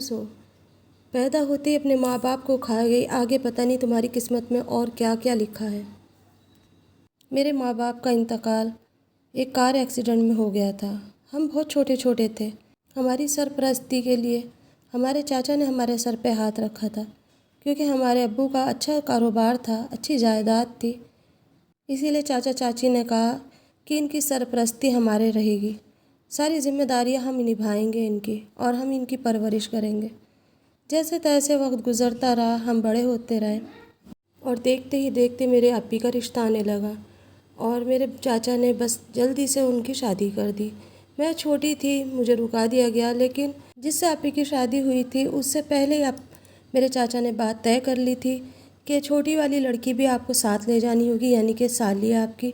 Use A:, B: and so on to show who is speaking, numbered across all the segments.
A: सो पैदा होते ही अपने माँ बाप को खा गई, आगे पता नहीं तुम्हारी किस्मत में और क्या क्या लिखा है। मेरे माँ बाप का इंतकाल एक कार एक्सीडेंट में हो गया था। हम बहुत छोटे छोटे थे। हमारी सरपरस्ती के लिए हमारे चाचा ने हमारे सर पे हाथ रखा था, क्योंकि हमारे अब्बू का अच्छा कारोबार था, अच्छी जायदाद थी। इसीलिए चाचा चाची ने कहा कि इनकी सरपरस्ती हमारे रहेगी, सारी जिम्मेदारियां हम निभाएंगे इनकी, और हम इनकी परवरिश करेंगे। जैसे तैसे वक्त गुजरता रहा, हम बड़े होते रहे और देखते ही देखते मेरे अप्पी का रिश्ता आने लगा और मेरे चाचा ने बस जल्दी से उनकी शादी कर दी। मैं छोटी थी, मुझे रुका दिया गया, लेकिन जिससे अप्पी की शादी हुई थी उससे पहले ही मेरे चाचा ने बात तय कर ली थी कि छोटी वाली लड़की भी आपको साथ ले जानी होगी, यानी कि साली आपकी,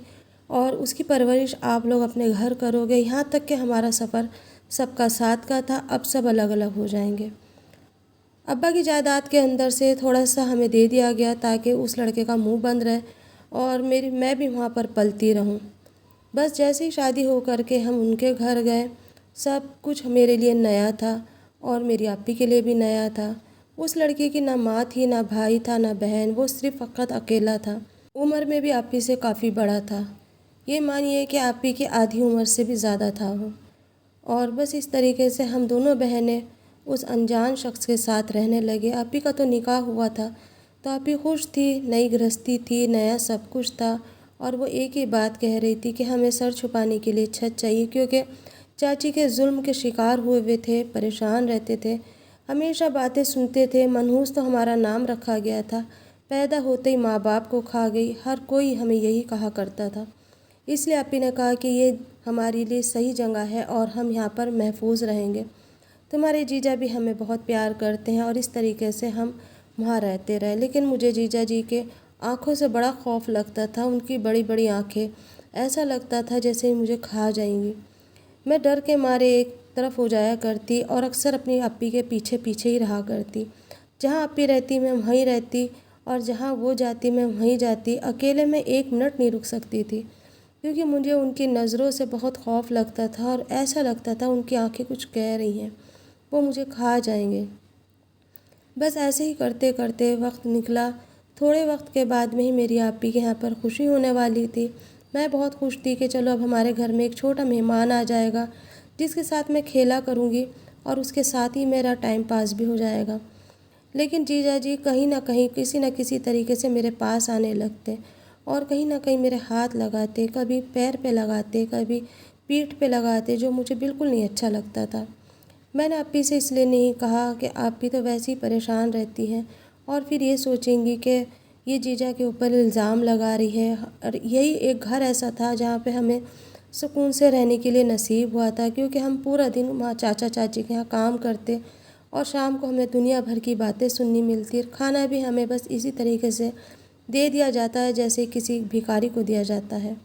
A: और उसकी परवरिश आप लोग अपने घर करोगे। यहाँ तक कि हमारा सफ़र सबका साथ का था, अब सब अलग अलग हो जाएंगे। अब्बा की जायदाद के अंदर से थोड़ा सा हमें दे दिया गया ताकि उस लड़के का मुंह बंद रहे और मैं भी वहाँ पर पलती रहूँ। बस जैसे ही शादी हो करके हम उनके घर गए, सब कुछ मेरे लिए नया था और मेरी अप्पी के लिए भी नया था। उस लड़के की ना माँ थी, ना भाई था, ना बहन, वो सिर्फ फ़कत अकेला था। उम्र में भी अप्पी से काफ़ी बड़ा था। ये मानिए कि अप्पी की आधी उम्र से भी ज़्यादा था वो। और बस इस तरीके से हम दोनों बहनें उस अनजान शख्स के साथ रहने लगे। अप्पी का तो निकाह हुआ था, तो अप्पी खुश थी, नई गृहस्थी थी, नया सब कुछ था। और वो एक ही बात कह रही थी कि हमें सर छुपाने के लिए छत चाहिए, क्योंकि चाची के जुल्म के शिकार हुए हुए थे, परेशान रहते थे, हमेशा बातें सुनते थे। मनहूस तो हमारा नाम रखा गया था। पैदा होते ही माँ बाप को खा गई, हर कोई हमें यही कहा करता था। इसलिए अप्पी ने कहा कि ये हमारे लिए सही जगह है और हम यहाँ पर महफूज रहेंगे। तुम्हारे जीजा भी हमें बहुत प्यार करते हैं, और इस तरीके से हम वहाँ रहते रहे। लेकिन मुझे जीजा जी के आँखों से बड़ा खौफ लगता था। उनकी बड़ी बड़ी आँखें, ऐसा लगता था जैसे मुझे खा जाएंगी। मैं डर के मारे एक तरफ हो जाया करती और अक्सर अपनी अप्पी के पीछे पीछे ही रहा करती। जहाँ अप्पी रहती मैं वहीं रहती, और जहाँ वो जाती मैं वहीं जाती। अकेले में एक मिनट नहीं रुक सकती थी, क्योंकि मुझे उनकी नज़रों से बहुत खौफ लगता था और ऐसा लगता था उनकी आंखें कुछ कह रही हैं, वो मुझे खा जाएंगे। बस ऐसे ही करते करते वक्त निकला। थोड़े वक्त के बाद में ही मेरी अप्पी के यहाँ पर खुशी होने वाली थी। मैं बहुत खुश थी कि चलो अब हमारे घर में एक छोटा मेहमान आ जाएगा, जिसके साथ मैं खेला करूँगी और उसके साथ ही मेरा टाइम पास भी हो जाएगा। लेकिन जीजा जी कहीं ना कहीं, किसी न किसी तरीके से मेरे पास आने लगते और कहीं ना कहीं मेरे हाथ लगाते, कभी पैर पे लगाते, कभी पीठ पे लगाते, जो मुझे बिल्कुल नहीं अच्छा लगता था। मैंने अप्पी से इसलिए नहीं कहा कि आप भी तो वैसे ही परेशान रहती हैं और फिर ये सोचेंगी कि ये जीजा के ऊपर इल्ज़ाम लगा रही है। और यही एक घर ऐसा था जहाँ पे हमें सुकून से रहने के लिए नसीब हुआ था, क्योंकि हम पूरा दिन वहाँ चाचा चाची के यहाँ काम करते और शाम को हमें दुनिया भर की बातें सुननी मिलती। खाना भी हमें बस इसी तरीके से दे दिया जाता है जैसे किसी भिखारी को दिया जाता है।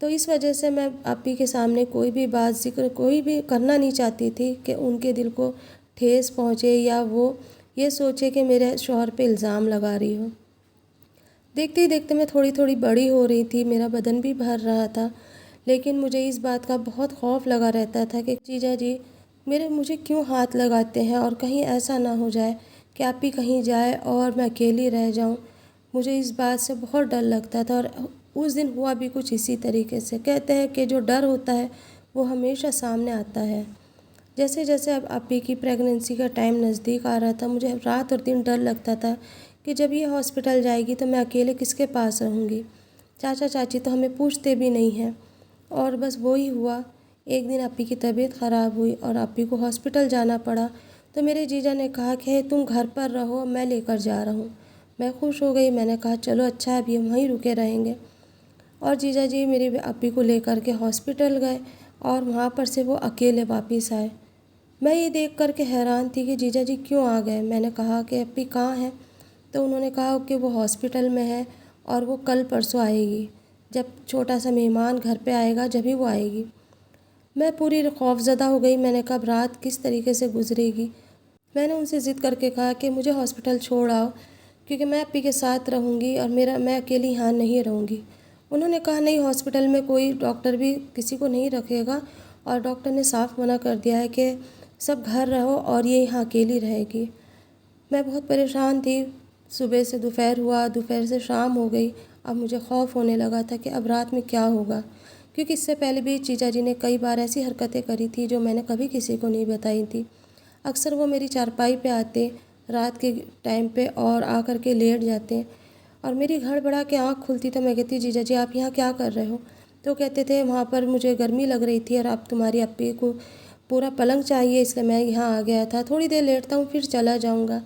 A: तो इस वजह से मैं अप्पी के सामने कोई भी बात ज़िक्र कोई भी करना नहीं चाहती थी कि उनके दिल को ठेस पहुँचे या वो ये सोचे कि मेरे शौहर पे इल्ज़ाम लगा रही हो। देखते ही देखते मैं थोड़ी थोड़ी बड़ी हो रही थी, मेरा बदन भी भर रहा था, लेकिन मुझे इस बात का बहुत खौफ लगा रहता था कि जीजा जी मुझे क्यों हाथ लगाते हैं, और कहीं ऐसा ना हो जाए कि अप्पी कहीं जाए और मैं अकेली रह जाऊं। मुझे इस बात से बहुत डर लगता था। और उस दिन हुआ भी कुछ इसी तरीके से। कहते हैं कि जो डर होता है वो हमेशा सामने आता है। जैसे जैसे अब अप्पी की प्रेगनेंसी का टाइम नज़दीक आ रहा था, मुझे रात और दिन डर लगता था कि जब ये हॉस्पिटल जाएगी तो मैं अकेले किसके पास रहूँगी। चाचा चाची तो हमें पूछते भी नहीं हैं। और बस वो ही हुआ। एक दिन अप्पी की तबीयत ख़राब हुई और अप्पी को हॉस्पिटल जाना पड़ा, तो मेरे जीजा ने कहा कि तुम घर पर रहो, मैं लेकर जा रहा हूँ। मैं खुश हो गई, मैंने कहा चलो अच्छा है, अभी हम वहीं रुके रहेंगे। और जीजा जी मेरी अप्पी को लेकर के हॉस्पिटल गए और वहाँ पर से वो अकेले वापस आए। मैं ये देख कर के हैरान थी कि जीजा जी क्यों आ गए। मैंने कहा कि अप्पी कहाँ है, तो उन्होंने कहा कि वो हॉस्पिटल में है और वो कल परसों आएगी, जब छोटा सा मेहमान घर पे आएगा जब ही वो आएगी। मैं पूरी खौफज़दा हो गई। मैंने कहा रात किस तरीके से गुजरेगी। मैंने उनसे ज़िद करके कहा कि मुझे हॉस्पिटल छोड़ आओ, क्योंकि मैं अप्पी के साथ रहूँगी और मैं अकेली यहाँ नहीं रहूँगी। उन्होंने कहा नहीं, हॉस्पिटल में कोई डॉक्टर भी किसी को नहीं रखेगा, और डॉक्टर ने साफ मना कर दिया है कि सब घर रहो और ये यहाँ अकेली रहेगी। मैं बहुत परेशान थी। सुबह से दोपहर हुआ, दोपहर से शाम हो गई। अब मुझे खौफ होने लगा था कि अब रात में क्या होगा, क्योंकि इससे पहले भी जीजा जी ने कई बार ऐसी हरकतें करी थी जो मैंने कभी किसी को नहीं बताई थी। अक्सर वो मेरी चारपाई पे आते रात के टाइम पे और आकर के लेट जाते और मेरी घड़बड़ा के आँख खुलती तो मैं कहती, जीजा जी आप यहाँ क्या कर रहे हो? तो कहते थे वहाँ पर मुझे गर्मी लग रही थी और अब तुम्हारी अप्पी को पूरा पलंग चाहिए, इसलिए मैं यहाँ आ गया था, थोड़ी देर लेटता हूँ फिर चला जाऊँगा।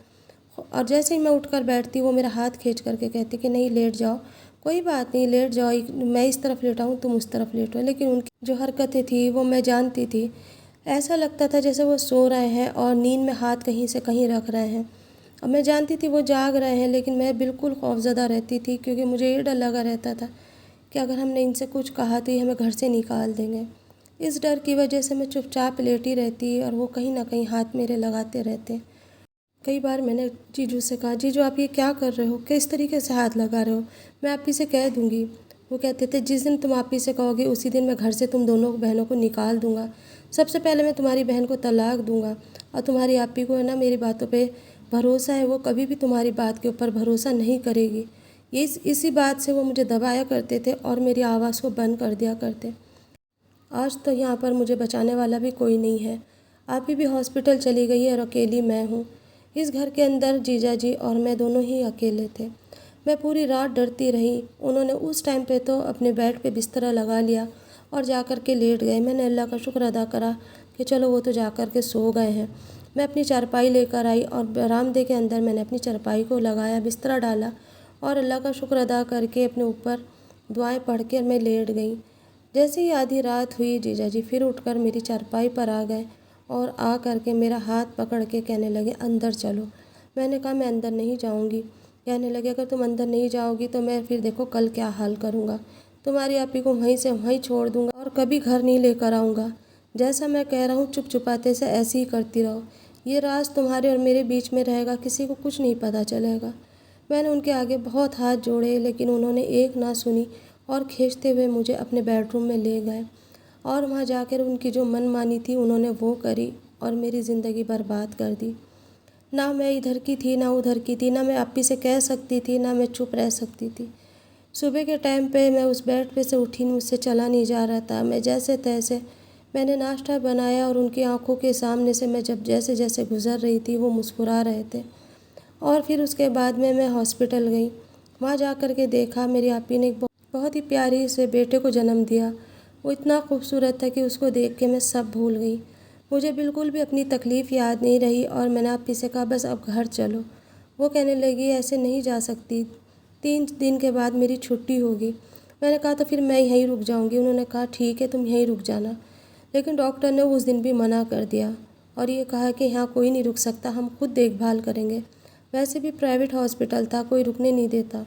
A: और जैसे ही मैं उठकर बैठती वो मेरा हाथ खींच करके कहती कि नहीं लेट जाओ, कोई बात नहीं लेट जाओ, मैं इस तरफ लेटा हूँ तुम उस तरफ लेटो। लेकिन उनकी जो हरकतें थी वो मैं जानती थी। ऐसा लगता था जैसे वो सो रहे हैं और नींद में हाथ कहीं से कहीं रख रहे हैं। और मैं जानती थी वो जाग रहे हैं, लेकिन मैं बिल्कुल खौफज़दा रहती थी, क्योंकि मुझे ये डर लगा रहता था कि अगर हमने इनसे कुछ कहा तो ये हमें घर से निकाल देंगे। इस डर की वजह से मैं चुपचाप लेटी रहती और वो कहीं ना कहीं हाथ मेरे लगाते रहते। कई बार मैंने जीजू से कहा, जीजू आप ये क्या कर रहे हो, किस तरीके से हाथ लगा रहे हो, मैं आप ही से कह दूँगी। वो कहते थे जिस दिन तुम आप ही से कहोगे उसी दिन मैं घर से तुम दोनों बहनों को निकाल दूँगा। सबसे पहले मैं तुम्हारी बहन को तलाक दूँगा और तुम्हारी आपी को है ना मेरी बातों पे भरोसा है, वो कभी भी तुम्हारी बात के ऊपर भरोसा नहीं करेगी। ये इसी बात से वो मुझे दबाया करते थे और मेरी आवाज़ को बंद कर दिया करते। आज तो यहाँ पर मुझे बचाने वाला भी कोई नहीं है। आप ही भी हॉस्पिटल चली गई है और अकेली मैं हूँ। इस घर के अंदर जीजा जी और मैं दोनों ही अकेले थे। मैं पूरी रात डरती रही। उन्होंने उस टाइम पे तो अपने बेड पे बिस्तरा लगा लिया और जा कर के लेट गए। मैंने अल्लाह का शुक्र अदा करा कि चलो वो तो जा कर के सो गए हैं। मैं अपनी चारपाई लेकर आई और बरामदे के अंदर मैंने अपनी चारपाई को लगाया, बिस्तरा डाला और अल्लाह का शुक्र अदा करके अपने ऊपर दुआएं पढ़ के मैं लेट गई। जैसे ही आधी रात हुई जीजा जी फिर उठकर मेरी चारपाई पर आ गए और आ कर के मेरा हाथ पकड़ के कहने लगे अंदर चलो। मैंने कहा मैं अंदर नहीं जाऊंगी। कहने लगे अगर तुम अंदर नहीं जाओगी तो मैं फिर देखो कल क्या हाल करूँगा, तुम्हारी आपी को वहीं से वहीं छोड़ दूँगा और कभी घर नहीं लेकर आऊँगा। जैसा मैं कह रहा हूँ चुप चुपाते से ऐसे ही करती रहो, ये राज तुम्हारे और मेरे बीच में रहेगा, किसी को कुछ नहीं पता चलेगा। मैंने उनके आगे बहुत हाथ जोड़े लेकिन उन्होंने एक ना सुनी और खींचते हुए मुझे अपने बेडरूम में ले गए और वहाँ जाकर उनकी जो मनमानी थी उन्होंने वो करी और मेरी ज़िंदगी बर्बाद कर दी। ना मैं इधर की थी ना उधर की थी, ना मैं आपी से कह सकती थी ना मैं चुप रह सकती थी। सुबह के टाइम पे मैं उस बेड पे से उठी, मुझसे चला नहीं जा रहा था। मैं जैसे तैसे मैंने नाश्ता बनाया और उनकी आंखों के सामने से मैं जब जैसे जैसे गुज़र रही थी वो मुस्कुरा रहे थे। और फिर उसके बाद में मैं हॉस्पिटल गई। वहाँ जा कर के देखा मेरी आपी ने एक बहुत ही प्यारी से बेटे को जन्म दिया। वो इतना खूबसूरत था कि उसको देख के मैं सब भूल गई। मुझे बिल्कुल भी अपनी तकलीफ़ याद नहीं रही और मैंने आपी से कहा बस अब घर चलो। वो कहने लगी ऐसे नहीं जा सकती, 3 दिन के बाद मेरी छुट्टी होगी। मैंने कहा तो फिर मैं यहीं रुक जाऊंगी। उन्होंने कहा ठीक है तुम यहीं रुक जाना, लेकिन डॉक्टर ने उस दिन भी मना कर दिया और ये कहा कि यहाँ कोई नहीं रुक सकता, हम खुद देखभाल करेंगे। वैसे भी प्राइवेट हॉस्पिटल था, कोई रुकने नहीं देता।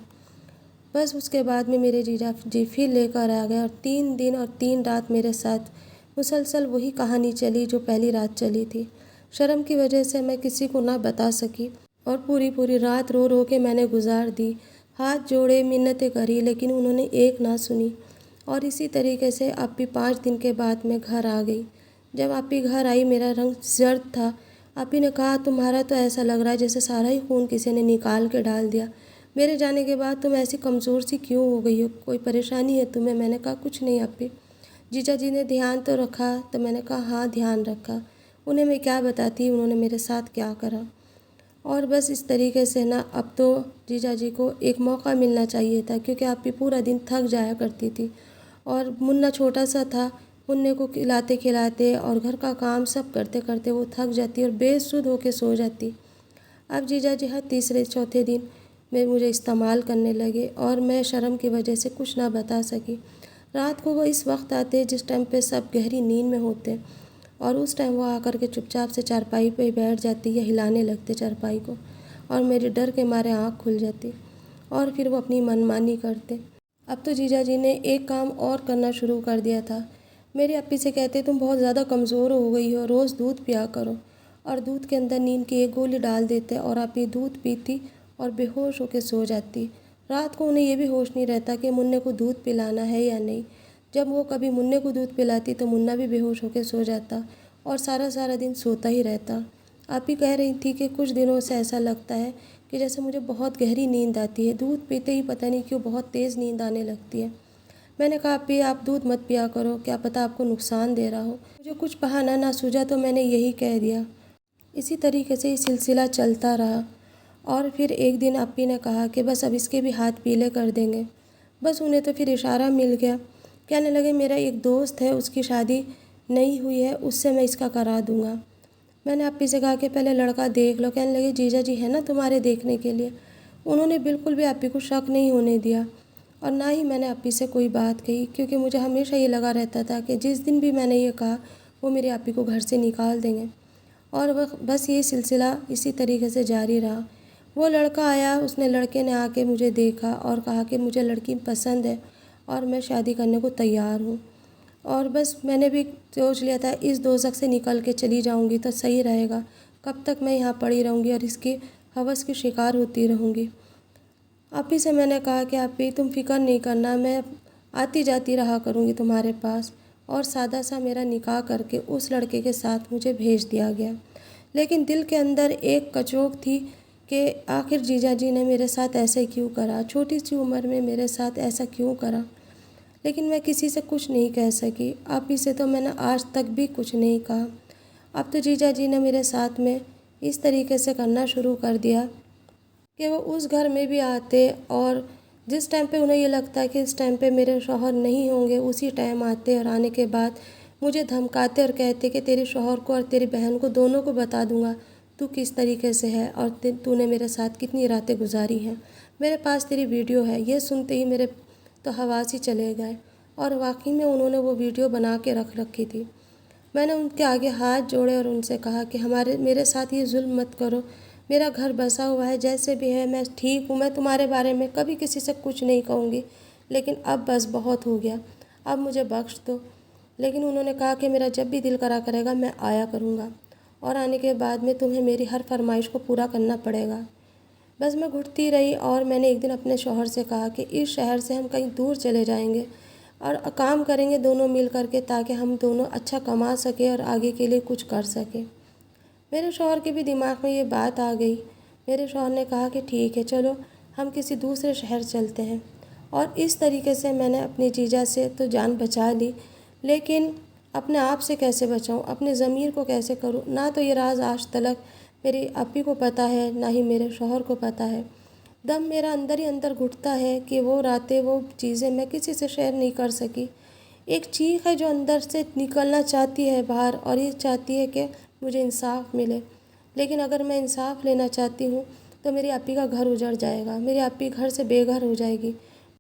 A: बस उसके बाद में मेरे जीजा जी फिर लेकर आ गए और 3 दिन और 3 रात मेरे साथ मुसलसल वही कहानी चली जो पहली रात चली थी। शर्म की वजह से मैं किसी को ना बता सकी और पूरी पूरी रात रो रो के मैंने गुजार दी। हाथ जोड़े, मिन्नतें करी, लेकिन उन्होंने एक ना सुनी। और इसी तरीके से आपी 5 दिन के बाद मैं घर आ गई। जब आपी घर आई मेरा रंग जर्द था। आपी ने कहा तुम्हारा तो ऐसा लग रहा है जैसे सारा ही खून किसी ने निकाल के डाल दिया। मेरे जाने के बाद तुम ऐसी कमज़ोर सी क्यों हो गई हो, कोई परेशानी है तुम्हें? मैंने कहा कुछ नहीं आपी। जीजा जी ने ध्यान तो रखा? तो मैंने कहा हाँ ध्यान रखा। उन्हें मैं क्या बताती उन्होंने मेरे साथ क्या करा। और बस इस तरीके से ना अब तो जीजा जी को एक मौका मिलना चाहिए था, क्योंकि आपी पूरा दिन थक जाया करती थी और मुन्ना छोटा सा था। मुन्ने को खिलाते खिलाते और घर का काम सब करते करते वो थक जाती और बेसुध होके सो जाती। अब जीजा जी हर तीसरे चौथे दिन में मुझे इस्तेमाल करने लगे और मैं शर्म की वजह से कुछ ना बता सकी। रात को वो इस वक्त आते जिस टाइम पे सब गहरी नींद में होते और उस टाइम वो आकर के चुपचाप से चारपाई पे बैठ जाती या हिलाने लगते चारपाई को और मेरे डर के मारे आँख खुल जाती और फिर वो अपनी मनमानी करते। अब तो जीजा जी ने एक काम और करना शुरू कर दिया था। मेरी अप्पी से कहते तुम बहुत ज़्यादा कमज़ोर हो गई हो, रोज़ दूध पिया करो, और दूध के अंदर नींद की एक गोली डाल देते और अप्पी दूध पीती और बेहोश होकर सो जाती। रात को उन्हें ये भी होश नहीं रहता कि मुन्ने को दूध पिलाना है या नहीं। जब वो कभी मुन्ने को दूध पिलाती तो मुन्ना भी बेहोश होकर सो जाता और सारा सारा दिन सोता ही रहता। आप ही कह रही थी कि कुछ दिनों से ऐसा लगता है कि जैसे मुझे बहुत गहरी नींद आती है, दूध पीते ही पता नहीं क्यों बहुत तेज़ नींद आने लगती है। मैंने कहा आप दूध मत पिया करो, क्या पता आपको नुकसान दे रहा हो। मुझे कुछ बहाना ना सूझा तो मैंने यही कह दिया। इसी तरीके से ये सिलसिला चलता रहा और फिर एक दिन अप्पी ने कहा कि बस अब इसके भी हाथ पीले कर देंगे। बस उन्हें तो फिर इशारा मिल गया। कहने लगे मेरा एक दोस्त है, उसकी शादी नहीं हुई है, उससे मैं इसका करा दूँगा। मैंने अप्पी से कहा कि पहले लड़का देख लो। कहने लगे जीजा जी है ना तुम्हारे देखने के लिए। उन्होंने बिल्कुल भी अप्पी को शक नहीं होने दिया और ना ही मैंने अप्पी से कोई बात कही, क्योंकि मुझे हमेशा ये लगा रहता था कि जिस दिन भी मैंने ये कहा वो मेरी अप्पी को घर से निकाल देंगे। और वह बस ये सिलसिला इसी तरीके से जारी रहा। वो लड़का आया, उसने लड़के ने आके मुझे देखा और कहा कि मुझे लड़की पसंद है और मैं शादी करने को तैयार हूँ। और बस मैंने भी सोच लिया था इस दोज़ख से निकल के चली जाऊँगी तो सही रहेगा। कब तक मैं यहाँ पड़ी रहूँगी और इसकी हवस की शिकार होती रहूँगी। आप ही से मैंने कहा कि आप ही तुम फ़िक्र नहीं करना, मैं आती जाती रहा करूँगी तुम्हारे पास। और सादा सा मेरा निकाह करके उस लड़के के साथ मुझे भेज दिया गया। लेकिन दिल के अंदर एक कचोट थी कि आखिर जीजा जी ने मेरे साथ ऐसे क्यों करा, छोटी सी उम्र में मेरे साथ ऐसा क्यों करा। लेकिन मैं किसी से कुछ नहीं कह सकी। आप ही से तो मैंने आज तक भी कुछ नहीं कहा। अब तो जीजा जी ने मेरे साथ में इस तरीके से करना शुरू कर दिया कि वो उस घर में भी आते और जिस टाइम पे उन्हें ये लगता है कि इस टाइम पे मेरे शौहर नहीं होंगे, उसी टाइम आते और आने के बाद मुझे धमकाते और कहते कि तेरे शौहर को और तेरी बहन को दोनों को बता दूंगा तू किस तरीके से है और तूने मेरे साथ कितनी रातें गुजारी हैं। मेरे पास तेरी वीडियो है। ये सुनते ही मेरे तो हवास ही चले गए और वाकई में उन्होंने वो वीडियो बना के रख रखी थी। मैंने उनके आगे हाथ जोड़े और उनसे कहा कि मेरे साथ ये जुल्म मत करो। मेरा घर बसा हुआ है, जैसे भी है मैं ठीक हूँ। मैं तुम्हारे बारे में कभी किसी से कुछ नहीं कहूँगी, लेकिन अब बस बहुत हो गया, अब मुझे बख्श दो। लेकिन उन्होंने कहा कि मेरा जब भी दिल करा करेगा मैं आया करूँगा और आने के बाद में तुम्हें मेरी हर फरमाइश को पूरा करना पड़ेगा। बस मैं घुटती रही और मैंने एक दिन अपने शौहर से कहा कि इस शहर से हम कहीं दूर चले जाएंगे और काम करेंगे दोनों मिल करके, ताकि हम दोनों अच्छा कमा सकें और आगे के लिए कुछ कर सकें। मेरे शौहर के भी दिमाग में ये बात आ गई। मेरे शौहर ने कहा कि ठीक है, चलो हम किसी दूसरे शहर चलते हैं। और इस तरीके से मैंने अपनी जीजा से तो जान बचा ली, लेकिन अपने आप से कैसे बचाऊं, अपने ज़मीर को कैसे करूं। ना तो ये राज आज तक मेरी अप्पी को पता है, ना ही मेरे शौहर को पता है। दम मेरा अंदर ही अंदर घुटता है कि वो रातें, वो चीज़ें मैं किसी से शेयर नहीं कर सकी। एक चीख है जो अंदर से निकलना चाहती है बाहर और ये चाहती है कि मुझे इंसाफ मिले। लेकिन अगर मैं इंसाफ लेना चाहती हूँ तो मेरी अप्पी का घर उजड़ जाएगा, मेरी अप्पी घर से बेघर हो जाएगी।